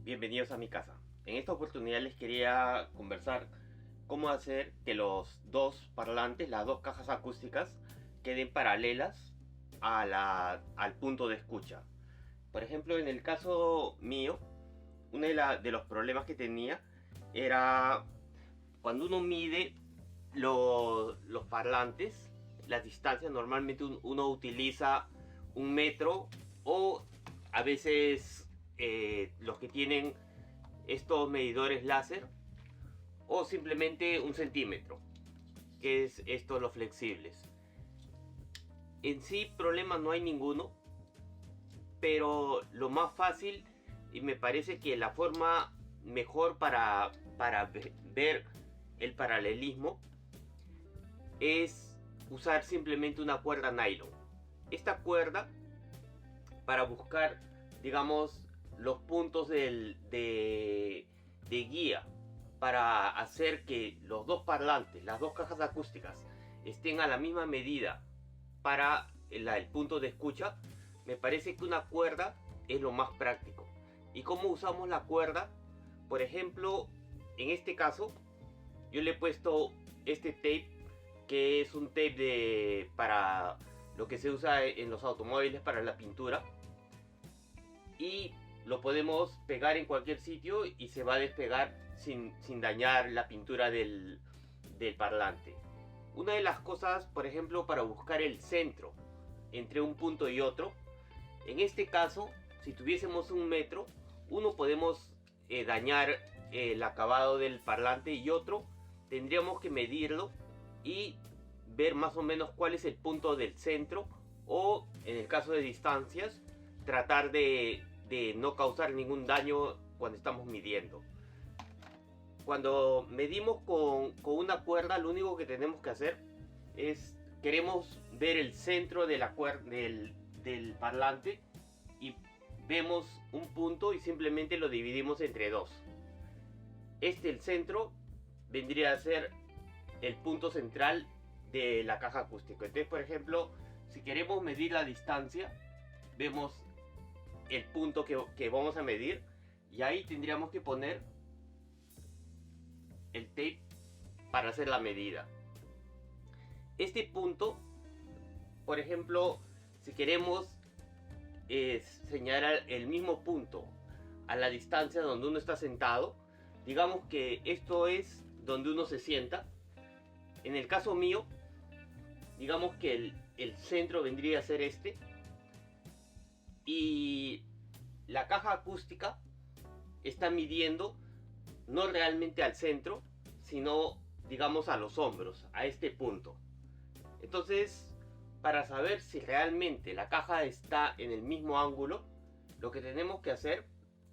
bienvenidos a mi casa. En esta oportunidad les quería conversar cómo hacer que los dos parlantes, las dos cajas acústicas, queden paralelas al punto de escucha. Por ejemplo, en el caso mío, uno de los problemas que tenía era cuando uno mide los parlantes, las distancias. Normalmente uno utiliza 1 metro o a veces los que tienen estos medidores láser, o simplemente 1 centímetro, que es esto, los flexibles. En sí problema no hay ninguno, pero lo más fácil, y me parece que la forma mejor para ver el paralelismo, es usar simplemente una cuerda nylon. Esta cuerda, para buscar, digamos, los puntos de guía, para hacer que los dos parlantes, las dos cajas acústicas, estén a la misma medida para el punto de escucha, me parece que una cuerda es lo más práctico. ¿Y cómo usamos la cuerda? Por ejemplo, en este caso, yo le he puesto este tape, que es un tape para lo que se usa en los automóviles para la pintura, y lo podemos pegar en cualquier sitio y se va a despegar sin dañar la pintura del parlante. Una de las cosas, por ejemplo, para buscar el centro entre un punto y otro, en este caso, si tuviésemos 1 metro, uno podemos dañar el acabado del parlante, y otro tendríamos que medirlo y ver más o menos cuál es el punto del centro, o en el caso de distancias, tratar de no causar ningún daño cuando estamos midiendo. Cuando medimos con una cuerda, lo único que tenemos que hacer es, queremos ver el centro de la cuerda del parlante, y vemos un punto y simplemente lo dividimos entre dos. El centro vendría a ser el punto central de la caja acústica. Entonces, por ejemplo, si queremos medir la distancia, vemos el punto que vamos a medir, y ahí tendríamos que poner el tape para hacer la medida. Este punto, por ejemplo, si queremos señalar el mismo punto a la distancia donde uno está sentado, digamos que esto es donde uno se sienta. En el caso mío, digamos que el centro vendría a ser este, y la caja acústica está midiendo no realmente al centro, sino, digamos, a los hombros, a este punto. Entonces, para saber si realmente la caja está en el mismo ángulo, lo que tenemos que hacer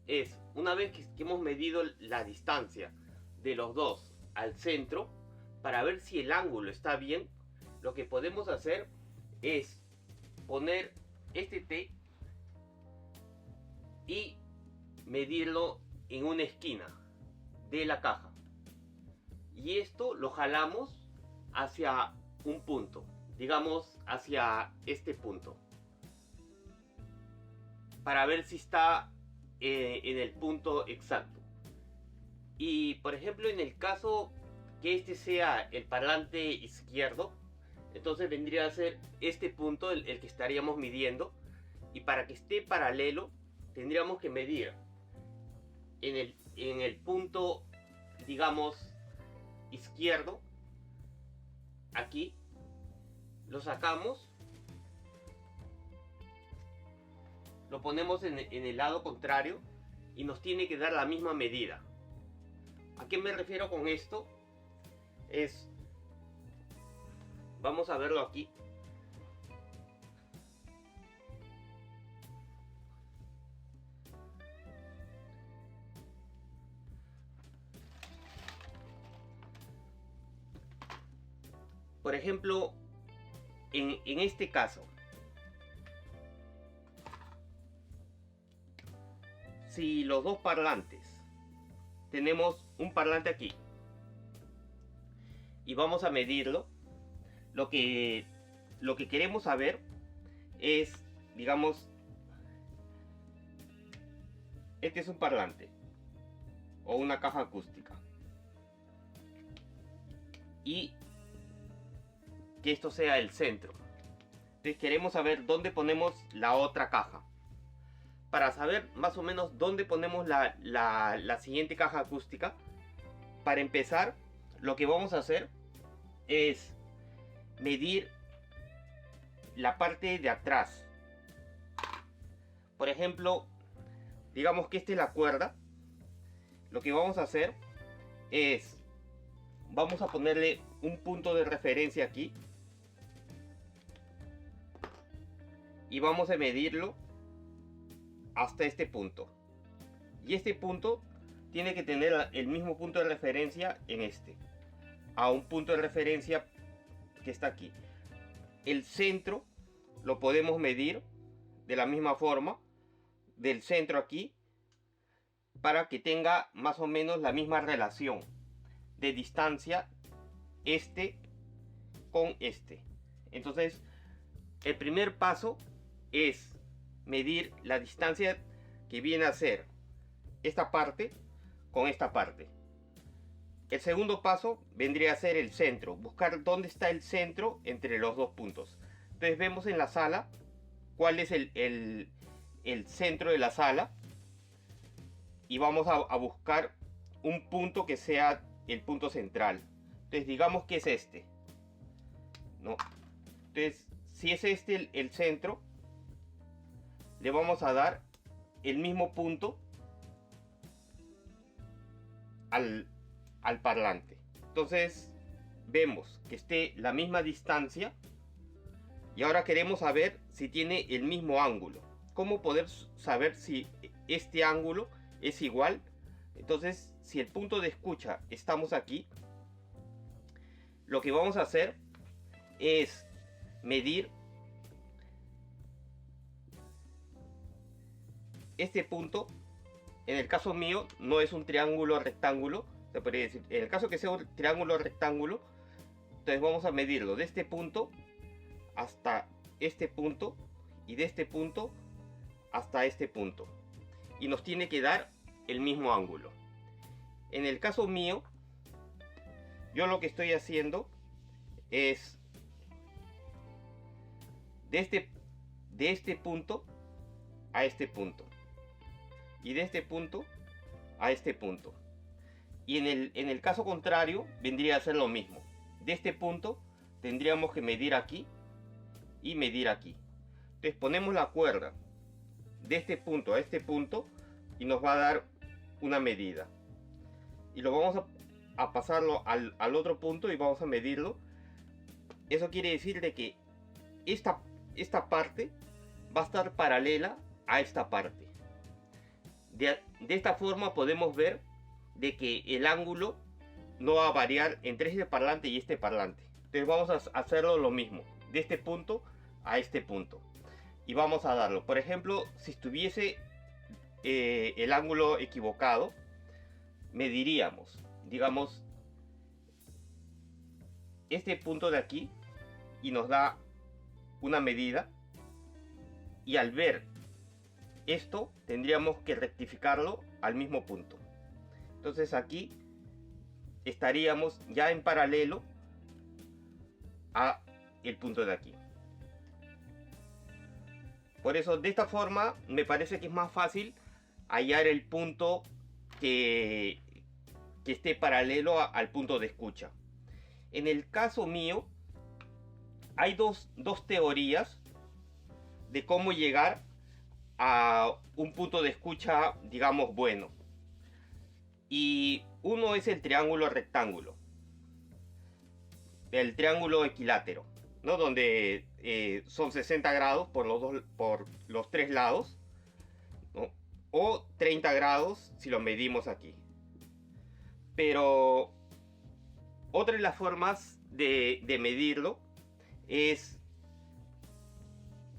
es, una vez que hemos medido la distancia de los dos al centro, para ver si el ángulo está bien, lo que podemos hacer es poner este tape y medirlo en una esquina de la caja, y esto lo jalamos hacia un punto, digamos hacia este punto, para ver si está en el punto exacto. Y por ejemplo, en el caso que este sea el parlante izquierdo, entonces vendría a ser este punto el que estaríamos midiendo, y para que esté paralelo tendríamos que medir en el punto, digamos, izquierdo. Aquí lo sacamos, lo ponemos en el lado contrario, y nos tiene que dar la misma medida. ¿A qué me refiero con esto? Vamos a verlo aquí. Por ejemplo, en este caso, si los dos parlantes, tenemos un parlante aquí y vamos a medirlo, lo que queremos saber es, digamos, este es un parlante, o una caja acústica. Y que esto sea el centro. Entonces queremos saber dónde ponemos la otra caja. Para saber más o menos dónde ponemos la siguiente caja acústica, para empezar, lo que vamos a hacer es medir la parte de atrás. Por ejemplo, digamos que esta es la cuerda. Lo que vamos a hacer es, vamos a ponerle un punto de referencia aquí y vamos a medirlo hasta este punto. Y este punto tiene que tener el mismo punto de referencia en este, a un punto de referencia que está aquí. El centro lo podemos medir de la misma forma, del centro aquí, para que tenga más o menos la misma relación de distancia este con este. Entonces, el primer paso es medir la distancia que viene a ser esta parte con esta parte. El segundo paso vendría a ser el centro, buscar dónde está el centro entre los dos puntos. Entonces vemos en la sala cuál es el centro de la sala y vamos a buscar un punto que sea el punto central. Entonces digamos que es este, ¿no? Entonces si es este el centro, le vamos a dar el mismo punto al parlante. Entonces vemos que esté la misma distancia y ahora queremos saber si tiene el mismo ángulo. ¿Cómo poder saber si este ángulo es igual? Entonces, si el punto de escucha estamos aquí, lo que vamos a hacer es medir este punto. En el caso mío no es un triángulo rectángulo, se podría decir. En el caso que sea un triángulo rectángulo, entonces vamos a medirlo de este punto hasta este punto y de este punto hasta este punto, y nos tiene que dar el mismo ángulo. En el caso mío, yo lo que estoy haciendo es de este punto a este punto y de este punto a este punto, y en el caso contrario vendría a ser lo mismo. De este punto tendríamos que medir aquí y medir aquí. Entonces ponemos la cuerda de este punto a este punto y nos va a dar una medida, y lo vamos a pasarlo al otro punto y vamos a medirlo. Eso quiere decir de que esta parte va a estar paralela a esta parte. De esta forma podemos ver de que el ángulo no va a variar entre este parlante y este parlante. Entonces vamos a hacerlo lo mismo, de este punto a este punto, y vamos a darlo. Por ejemplo, si estuviese el ángulo equivocado, mediríamos, digamos, este punto de aquí y nos da una medida, y al ver esto tendríamos que rectificarlo al mismo punto. Entonces aquí estaríamos ya en paralelo a el punto de aquí. Por eso, de esta forma me parece que es más fácil hallar el punto que esté paralelo al punto de escucha. En el caso mío hay dos teorías de cómo llegar a un punto de escucha, digamos, bueno. Y uno es el triángulo rectángulo, el triángulo equilátero, ¿no? Donde son 60 grados por los tres lados, ¿no? O 30 grados si lo medimos aquí. Pero otra de las formas de medirlo es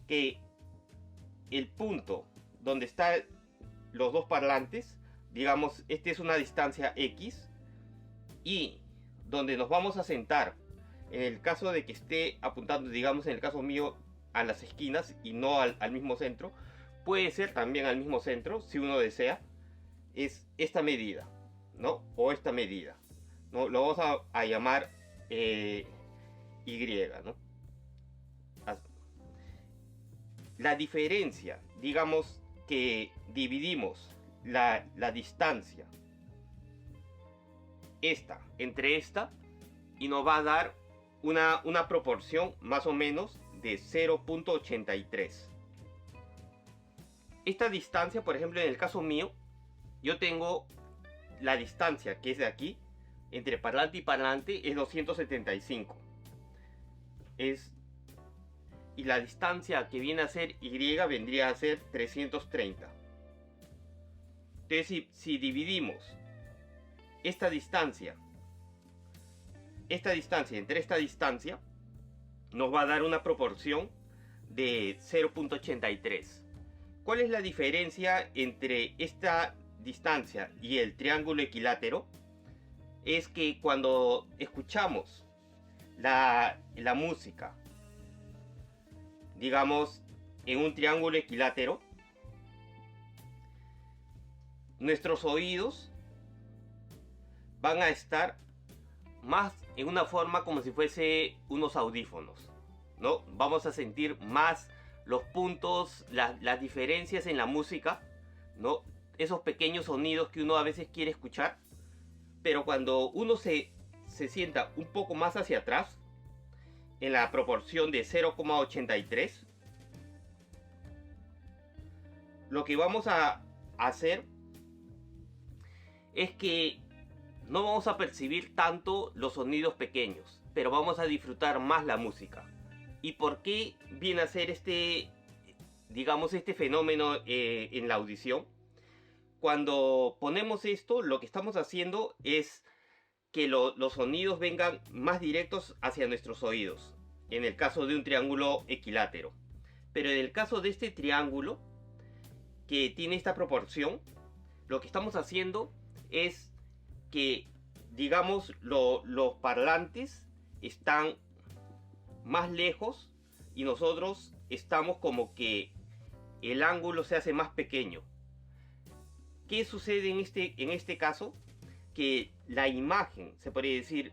que el punto donde están los dos parlantes, digamos, este es una distancia X, y donde nos vamos a sentar, en el caso de que esté apuntando, digamos, en el caso mío, a las esquinas y no al mismo centro, puede ser también al mismo centro si uno desea, es esta medida. ¿no? O esta medida, ¿no? Lo vamos a llamar Y, ¿no? La diferencia, digamos que dividimos la distancia entre esta y nos va a dar una proporción más o menos de 0.83. Esta distancia, por ejemplo, en el caso mío, yo tengo la distancia que es de aquí, entre parlante y parlante, es 275. Y la distancia que viene a ser Y vendría a ser 330. Entonces, si dividimos esta distancia entre esta distancia, nos va a dar una proporción de 0.83. ¿Cuál es la diferencia entre esta distancia y el triángulo equilátero? Es que cuando escuchamos la música, digamos, en un triángulo equilátero, nuestros oídos van a estar más en una forma como si fuese unos audífonos, ¿no? Vamos a sentir más los puntos, las diferencias en la música, ¿no? Esos pequeños sonidos que uno a veces quiere escuchar, pero cuando uno se sienta un poco más hacia atrás, en la proporción de 0.83, lo que vamos a hacer es que no vamos a percibir tanto los sonidos pequeños, pero vamos a disfrutar más la música. ¿Y por qué viene a ser este fenómeno en la audición? Cuando ponemos esto, lo que estamos haciendo es que los sonidos vengan más directos hacia nuestros oídos, en el caso de un triángulo equilátero. Pero en el caso de este triángulo, que tiene esta proporción, lo que estamos haciendo es que, digamos, los parlantes están más lejos y nosotros estamos como que el ángulo se hace más pequeño. ¿Qué sucede en este caso? Que la imagen, se podría decir,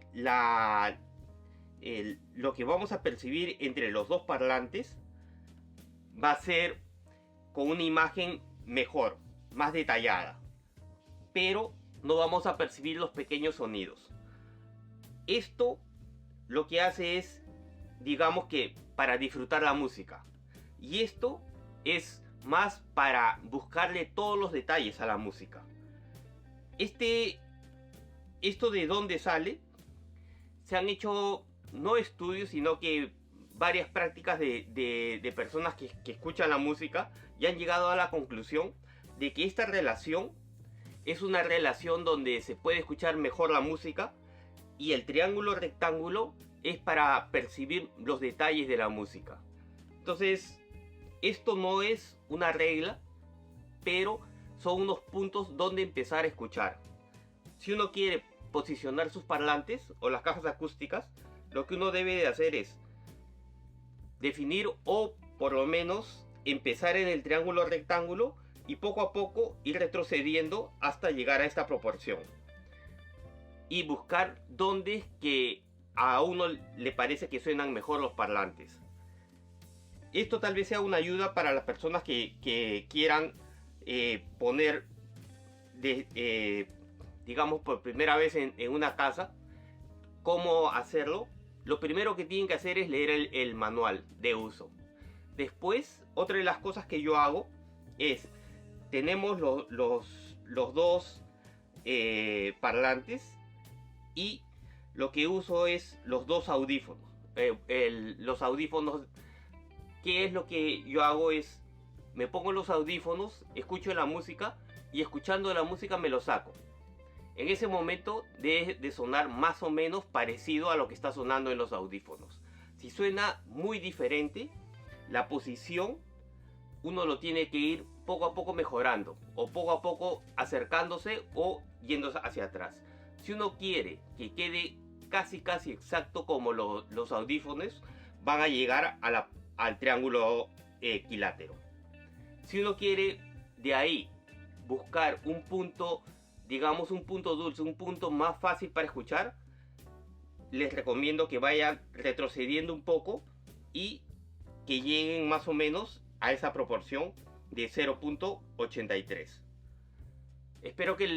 lo que vamos a percibir entre los dos parlantes va a ser con una imagen mejor, más detallada, pero no vamos a percibir los pequeños sonidos. Esto lo que hace es, digamos que para disfrutar la música, y esto es más para buscarle todos los detalles a la música. Esto de dónde sale, se han hecho no estudios, sino que varias prácticas de personas que escuchan la música y han llegado a la conclusión de que esta relación es una relación donde se puede escuchar mejor la música y el triángulo rectángulo es para percibir los detalles de la música. Entonces, esto no es una regla, pero son unos puntos donde empezar a escuchar. Si uno quiere posicionar sus parlantes o las cajas acústicas, lo que uno debe de hacer es definir o por lo menos empezar en el triángulo rectángulo y poco a poco ir retrocediendo hasta llegar a esta proporción y buscar dónde que a uno le parece que suenan mejor los parlantes. Esto tal vez sea una ayuda para las personas que quieran poner digamos por primera vez en una casa cómo hacerlo. Lo primero que tienen que hacer es leer el manual de uso. Después, otra de las cosas que yo hago es, tenemos los dos parlantes y lo que uso es los dos audífonos. Los audífonos, ¿qué es lo que yo hago? Es, me pongo los audífonos, escucho la música y escuchando la música me lo saco. En ese momento debe de sonar más o menos parecido a lo que está sonando en los audífonos. Si suena muy diferente, la posición uno lo tiene que ir poco a poco mejorando, o poco a poco acercándose o yendo hacia atrás. Si uno quiere que quede casi exacto como los audífonos, van a llegar al triángulo equilátero. Si uno quiere de ahí buscar un punto, digamos, un punto dulce, un punto más fácil para escuchar, les recomiendo que vayan retrocediendo un poco y que lleguen más o menos a esa proporción de 0.83. Espero que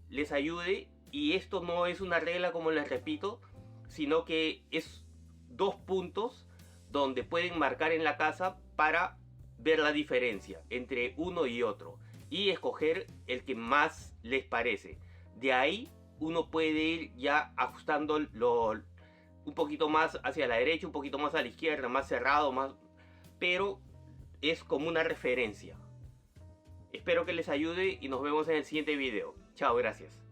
les ayude, y esto no es una regla, como les repito, sino que es 2 puntos donde pueden marcar en la casa para ver la diferencia entre uno y otro y escoger el que más les parece. De ahí uno puede ir ya ajustando un poquito más hacia la derecha, un poquito más a la izquierda, más cerrado, más, pero es como una referencia. Espero que les ayude y nos vemos en el siguiente video. Chao, gracias.